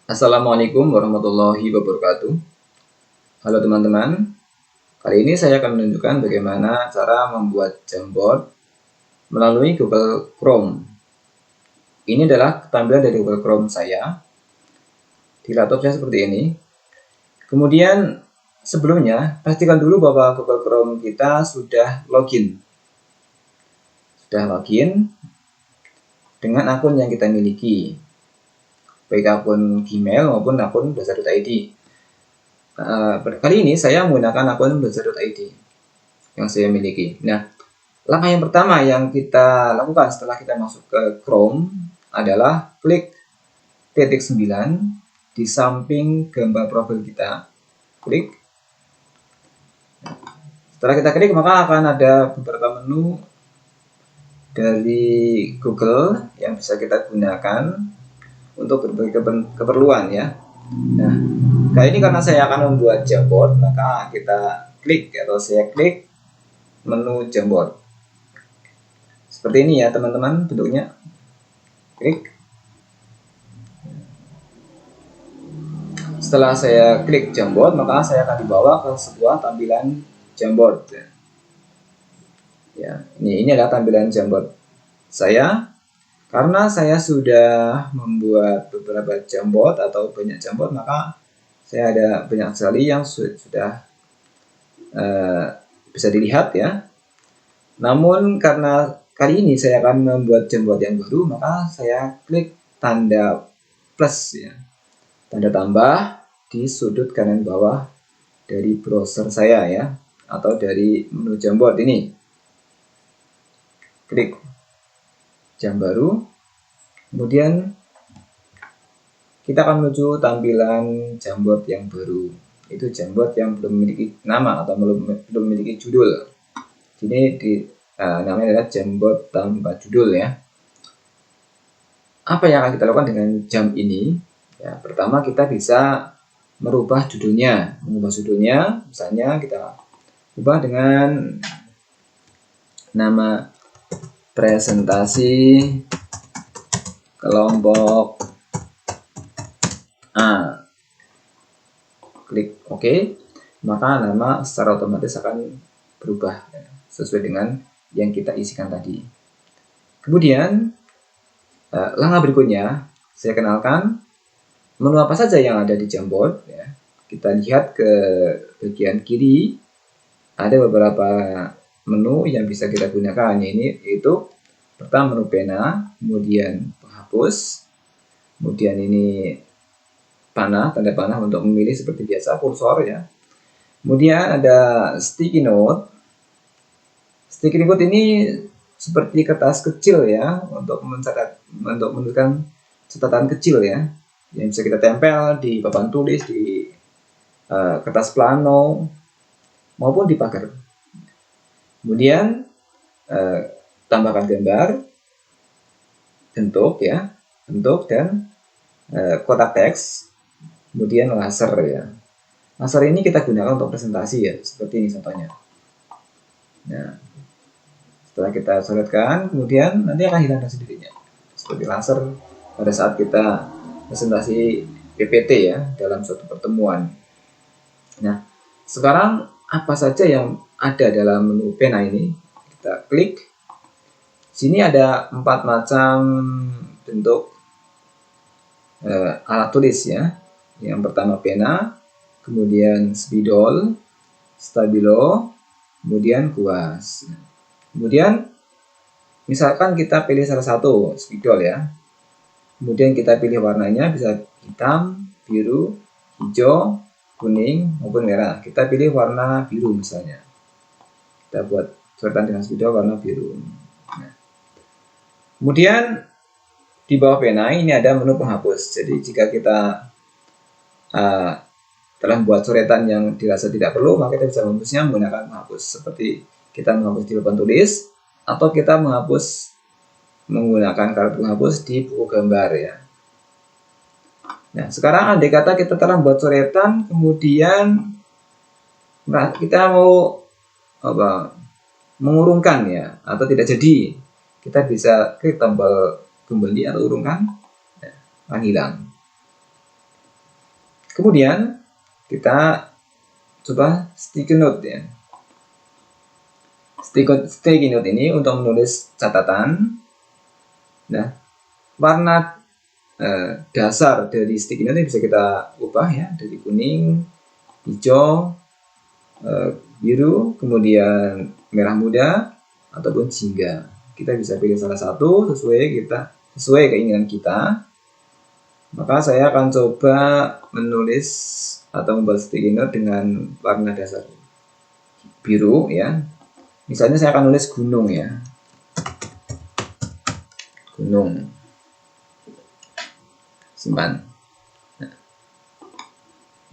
Assalamualaikum warahmatullahi wabarakatuh. Halo teman-teman, kali ini saya akan menunjukkan bagaimana cara membuat Jamboard melalui Google Chrome. Ini adalah tampilan dari Google Chrome saya. Di laptop saya seperti ini. Kemudian sebelumnya, pastikan dulu bahwa Google Chrome kita sudah login. Sudah login dengan akun yang kita miliki, baik akun Gmail maupun akun Blazar.id. Kali ini saya menggunakan akun Blazar.id yang saya miliki. Nah, langkah yang pertama yang kita lakukan setelah kita masuk ke Chrome adalah klik titik 9 di samping gambar profil kita. Klik. Setelah kita klik, maka akan ada beberapa menu dari Google yang bisa kita gunakan untuk berbagai keperluan ya. Nah, kali ini karena saya akan membuat Jamboard, maka kita klik atau saya klik menu Jamboard. Seperti ini ya teman-teman bentuknya. Klik. Setelah saya klik Jamboard, maka saya akan dibawa ke sebuah tampilan Jamboard. Ya, ini adalah tampilan Jamboard saya. Karena saya sudah membuat beberapa Jamboard atau banyak Jamboard, maka saya ada banyak sekali yang sudah bisa dilihat ya. Namun karena kali ini saya akan membuat Jamboard yang baru, maka saya klik tanda plus ya, tanda tambah di sudut kanan bawah dari browser saya ya, atau dari menu Jamboard ini. Klik jam baru, kemudian kita akan menuju tampilan Jamboard yang baru. Itu Jamboard yang belum memiliki nama atau belum memiliki judul. Ini namanya adalah Jamboard tanpa judul ya. Apa yang akan kita lakukan dengan jam ini? Ya, pertama kita bisa merubah judulnya. Mengubah judulnya, misalnya kita ubah dengan nama presentasi kelompok A. Klik OK, maka nama secara otomatis akan berubah sesuai dengan yang kita isikan tadi. Kemudian langkah berikutnya saya kenalkan menu apa saja yang ada di Jamboard ya. Kita lihat ke bagian kiri, ada beberapa menu yang bisa kita gunakan. Ini yaitu pertama menu pena, kemudian penghapus, kemudian ini panah, tanda panah untuk memilih seperti biasa, kursor ya. Kemudian ada sticky note. Sticky note ini seperti kertas kecil ya, untuk menuliskan catatan kecil ya, yang bisa kita tempel di papan tulis, di kertas plano maupun di pagar. Kemudian tambahkan gambar, bentuk ya, bentuk dan kotak teks, kemudian laser ya. Laser ini kita gunakan untuk presentasi ya, seperti ini contohnya. Nah, setelah kita coretkan, kemudian nanti akan hilang dengan sendirinya, seperti laser pada saat kita presentasi PPT ya, dalam suatu pertemuan. Nah, sekarang apa saja yang ada dalam menu pena ini? Kita klik. Sini ada 4 macam bentuk alat tulis ya. Yang pertama pena, kemudian spidol, stabilo, kemudian kuas. Kemudian misalkan kita pilih salah satu, spidol ya. Kemudian kita pilih warnanya, bisa hitam, biru, hijau, kuning maupun merah. Kita pilih warna biru misalnya. Kita buat coretan dengan spidol warna biru. Nah, kemudian di bawah pena ini ada menu penghapus. Jadi jika kita telah membuat coretan yang dirasa tidak perlu, maka kita bisa menghapusnya menggunakan penghapus. Seperti kita menghapus di papan tulis, atau kita menghapus menggunakan kartu penghapus di buku gambar ya. Nah, sekarang andai kata kita telah membuat coretan, kemudian kita mau mengurungkan ya, atau tidak jadi, kita bisa klik tombol kembali atau urungkan, akan hilang. Kemudian kita coba sticky note ya. Sticky note ini untuk menulis catatan. Nah, warna dasar dari sticky note ini bisa kita ubah ya, dari kuning, hijau, biru, kemudian merah muda, ataupun jingga. Kita bisa pilih salah satu sesuai keinginan kita. Maka saya akan coba menulis atau membuat sticky note dengan warna dasar biru ya. Misalnya saya akan nulis gunung ya. Gunung. Simpan.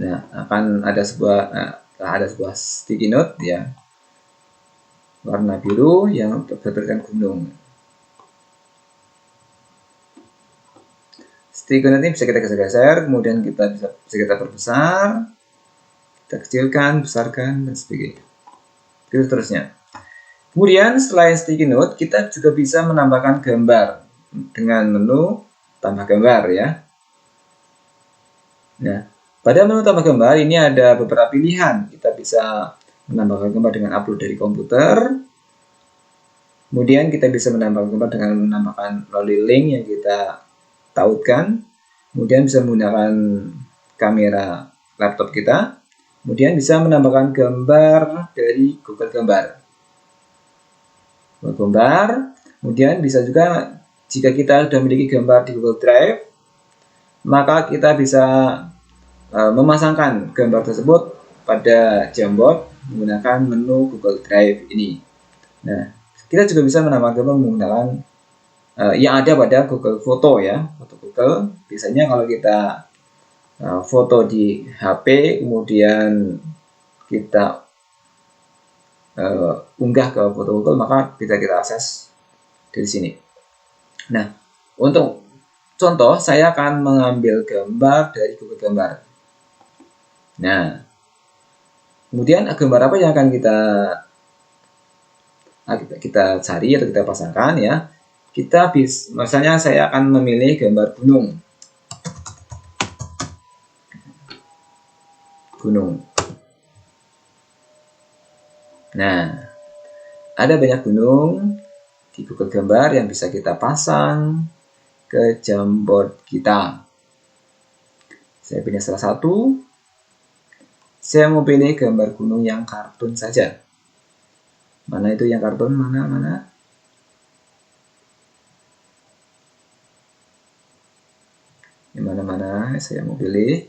Nah, akan ada sebuah sticky note ya. Warna biru yang bertuliskan gunung. Sticky note ini bisa kita geser-geser, kemudian bisa kita perbesar, kita kecilkan, besarkan, dan sebagainya. Itu terusnya. Kemudian setelah sticky note, kita juga bisa menambahkan gambar dengan menu tambah gambar ya. Nah, pada menu tambah gambar ini ada beberapa pilihan. Kita bisa menambahkan gambar dengan upload dari komputer. Kemudian kita bisa menambahkan gambar dengan menambahkan melalui link yang kita tautkan. Kemudian bisa menggunakan kamera laptop kita. Kemudian bisa menambahkan gambar dari Google Gambar. Kemudian bisa juga jika kita sudah memiliki gambar di Google Drive, maka kita bisa memasangkan gambar tersebut pada Jamboard menggunakan menu Google Drive ini. Nah, kita juga bisa menambahkan gambar menggunakan yang ada pada Google Foto ya, foto Google. Biasanya kalau kita foto di HP, kemudian kita unggah ke foto Google, maka bisa kita akses dari sini. Nah, untuk contoh, saya akan mengambil gambar dari Google Gambar. Nah, kemudian gambar apa yang akan kita cari atau kita pasangkan ya? Misalnya saya akan memilih gambar gunung. Nah, ada banyak gunung di Google Gambar yang bisa kita pasang ke Jamboard kita. Saya pilih salah satu. Saya mau pilih gambar gunung yang kartun saja. Mana itu yang kartun? Mana? Di mana-mana saya mau pilih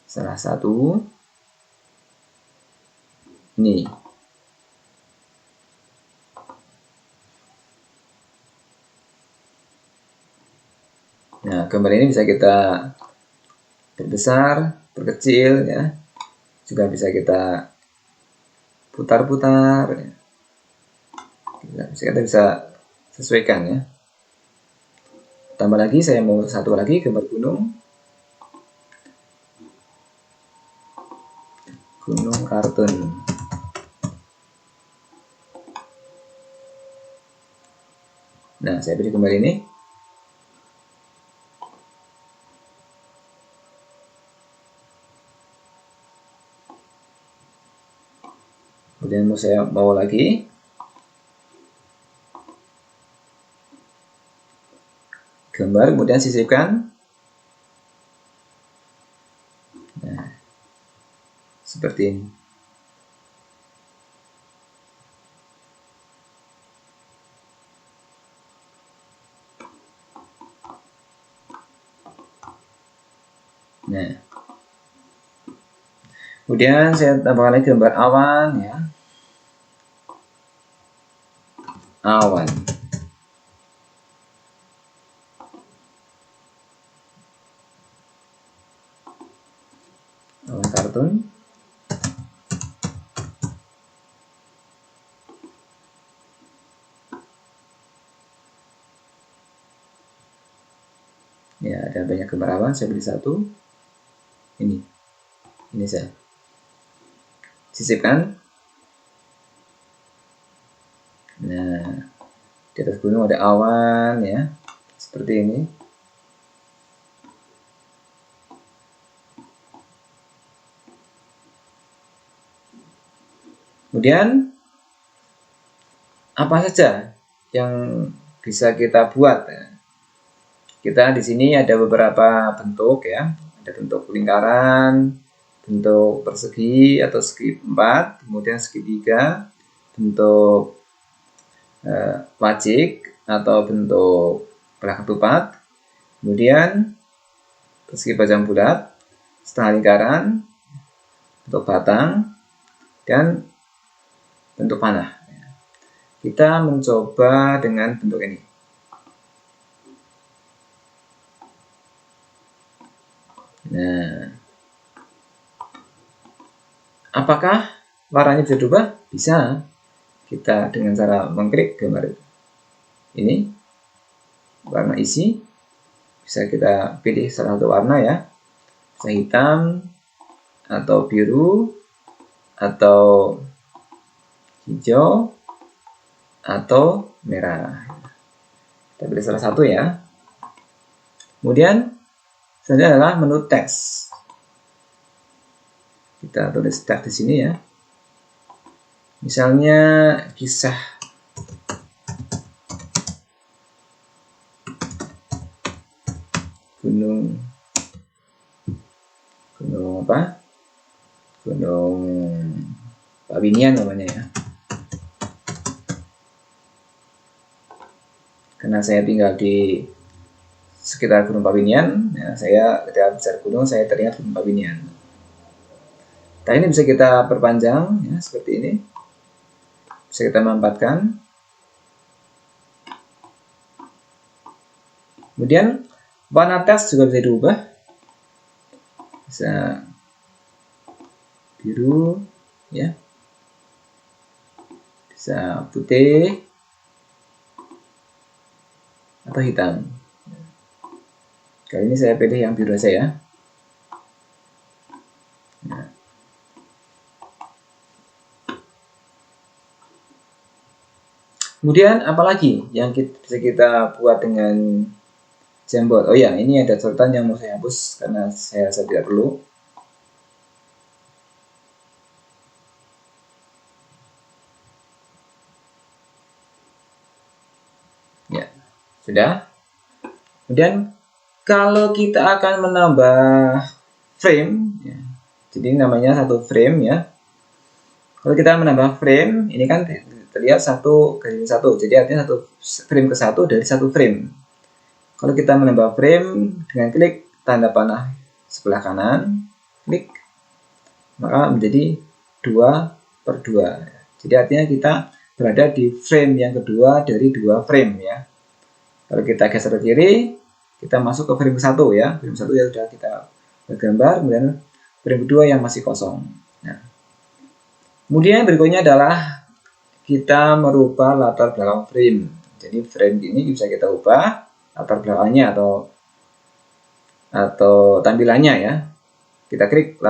salah satu. Ini. Nah, gambar ini bisa kita perbesar, perkecil ya. Juga bisa kita putar-putar ya. Kita bisa sesuaikan ya. Tambah lagi, saya mau satu lagi gambar gunung kartun. Nah, saya pilih gambar ini. Kemudian saya bawa lagi. Gambar, kemudian sisipkan. Nah, seperti ini. Nah, kemudian saya tambahkan lagi gambar awan ya. Awan kartun. Ya, ada banyak gambar awan, saya pilih satu. Ini saya sisipkan. Nah, di atas gunung ada awan ya, seperti ini. Kemudian apa saja yang bisa kita buat? Kita di sini ada beberapa bentuk ya, ada bentuk lingkaran, bentuk persegi atau segi 4, kemudian segitiga, bentuk wajik atau bentuk belah ketupat, kemudian persegi panjang bulat, setengah lingkaran, bentuk batang, dan bentuk panah. Kita mencoba dengan bentuk ini. Nah, apakah warnanya bisa berubah? Bisa. Kita dengan cara mengklik gambar ini, warna isi, bisa kita pilih salah satu warna ya, bisa hitam, atau biru, atau hijau, atau merah. Kita pilih salah satu ya. Kemudian selanjutnya adalah menu teks. Kita tulis teks di sini ya. Misalnya kisah gunung apa? Gunung Pawinian namanya ya. Karena saya tinggal di sekitar Gunung Pawinian, ya, saya ketika bicara gunung saya teringat Gunung Pawinian. Nah, ini bisa kita perpanjang ya, seperti ini. Bisa kita mampatkan. Kemudian warna teks juga bisa diubah. Bisa biru ya. Bisa putih atau hitam. Kali ini saya pilih yang biru saja ya. Nah. Kemudian apalagi yang bisa kita buat dengan Jamboard? Oh ya, ini ada catatan yang mau saya hapus karena saya tidak perlu. Ya, sudah. Kemudian kalau kita akan menambah frame, ya, jadi namanya satu frame ya. Kalau kita menambah frame, ini kan terlihat satu kali satu, jadi artinya satu frame ke satu dari satu frame. Kalau kita menambah frame dengan klik tanda panah sebelah kanan, klik, maka menjadi 2/2. Jadi artinya kita berada di frame yang kedua dari 2 frame ya. Kalau kita geser ke kiri, kita masuk ke frame ke-1 ya. Frame 1 yang sudah kita bergambar, kemudian frame kedua yang masih kosong. Nah, kemudian berikutnya adalah kita merubah latar belakang frame. Jadi frame ini bisa kita ubah latar belakangnya atau tampilannya ya. Kita klik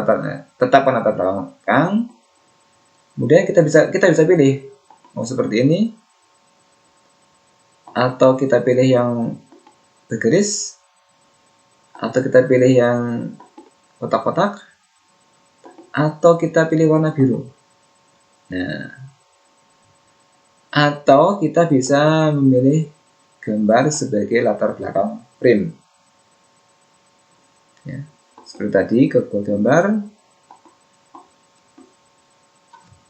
tetapkan latar belakang. Kemudian kita bisa pilih mau seperti ini, atau kita pilih yang bergaris, atau kita pilih yang kotak-kotak, atau kita pilih warna biru. Nah, atau kita bisa memilih gambar sebagai latar belakang frame. Ya, seperti tadi ke gambar,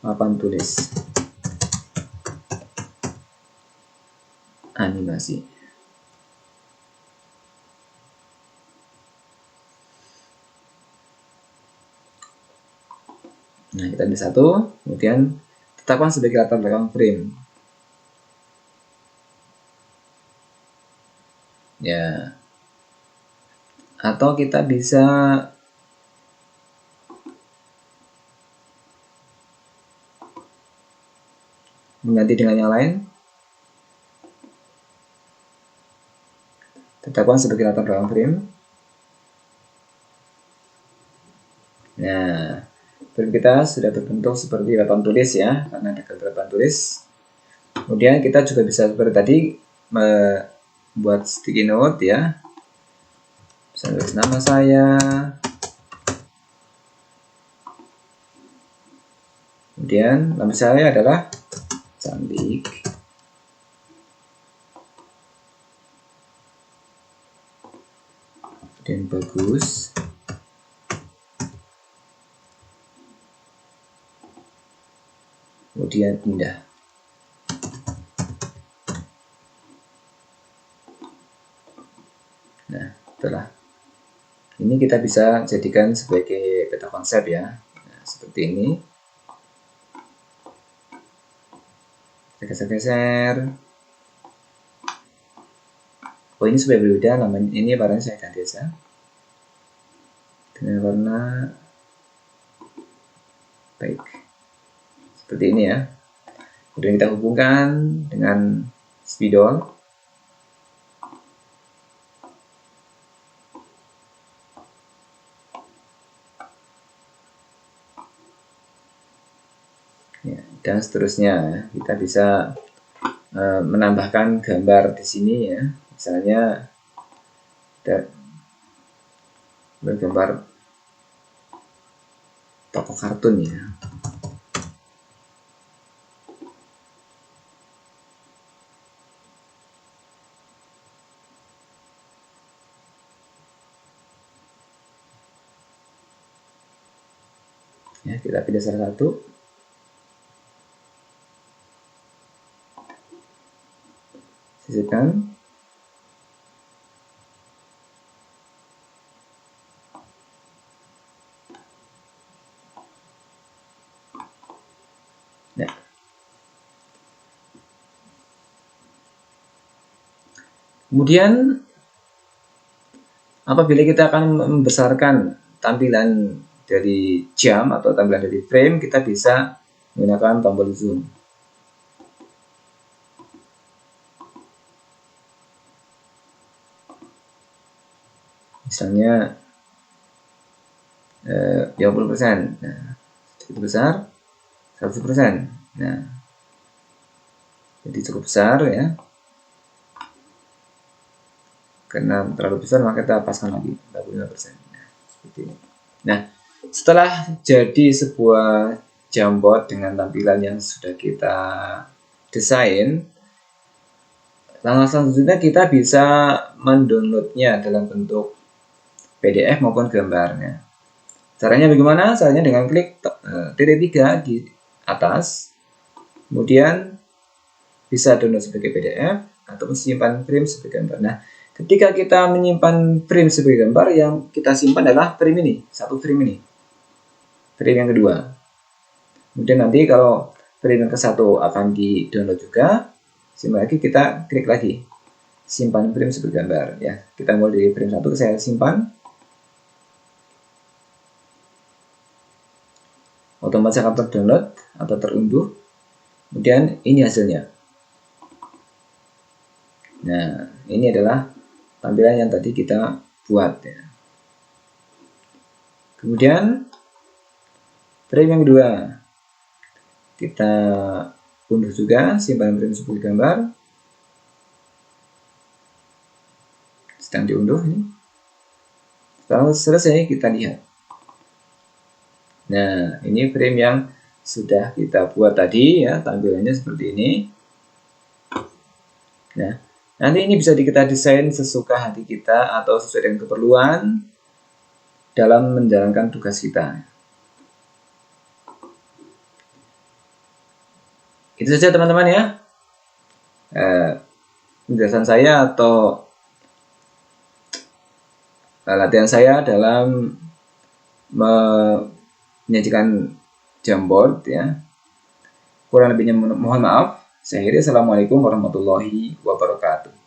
papan tulis, animasi. Nah, kita pilih satu, kemudian tetapkan sebagai latar belakang frame. Ya. Atau kita bisa mengganti dengan yang lain. Tetapkan sebagai latar belakang frame. Nah, frame kita sudah berbentuk seperti papan tulis ya, karena ada gambar papan tulis. Kemudian kita juga bisa seperti tadi membuat sticky note ya. Bisa tulis nama saya. Kemudian nama saya adalah cantik. Dan bagus. Kemudian indah. Nah, setelah ini kita bisa jadikan sebagai peta konsep ya. Nah, seperti ini. Geser-geser. Oh, ini supaya berbeda, namanya ini warnanya saya ganti aja dengan warna baik seperti ini ya. Kemudian kita hubungkan dengan spidol. Ya, dan seterusnya kita bisa menambahkan gambar di sini ya. Misalnya ada gambar tokoh kartun ya. Ya, kita pilih salah satu. Sisipkan. Nah. Kemudian apabila kita akan membesarkan tampilan dari jam atau tampilan dari frame, kita bisa menggunakan tombol zoom. Misalnya 50%. Nah, sedikit besar 100%. Nah, jadi cukup besar ya. Karena terlalu besar maka kita pasang lagi 45%. Nah, seperti ini. Nah, setelah jadi sebuah jamboard dengan tampilan yang sudah kita desain, langkah selanjutnya kita bisa mendownloadnya dalam bentuk PDF maupun gambarnya. Caranya bagaimana? Caranya dengan klik titik 3 di atas, kemudian bisa download sebagai PDF atau simpan frame sebagai gambar. Nah, ketika kita menyimpan frame sebagai gambar, yang kita simpan adalah frame ini, satu frame ini, frame yang kedua. Kemudian nanti kalau frame yang ke satu akan di download juga, simpan lagi, kita klik lagi simpan frame sebagai gambar ya. Kita mulai dari frame 1, saya simpan, otomatis akan terdownload atau terunduh. Kemudian ini hasilnya. Nah, ini adalah tampilan yang tadi kita buat ya. Kemudian frame yang kedua kita unduh juga, simpan frame sebagai gambar. Sedang diunduh ini. Setelah selesai kita lihat. Nah, ini frame yang sudah kita buat tadi ya, tampilannya seperti ini. Nah, nanti ini bisa kita desain sesuka hati kita atau sesuai dengan keperluan dalam menjalankan tugas kita. Itu saja teman-teman ya. Penjelasan saya atau latihan saya dalam menyajikan jamboard ya. Kurang lebihnya mohon maaf. Saya akhiri. Assalamualaikum warahmatullahi wabarakatuh.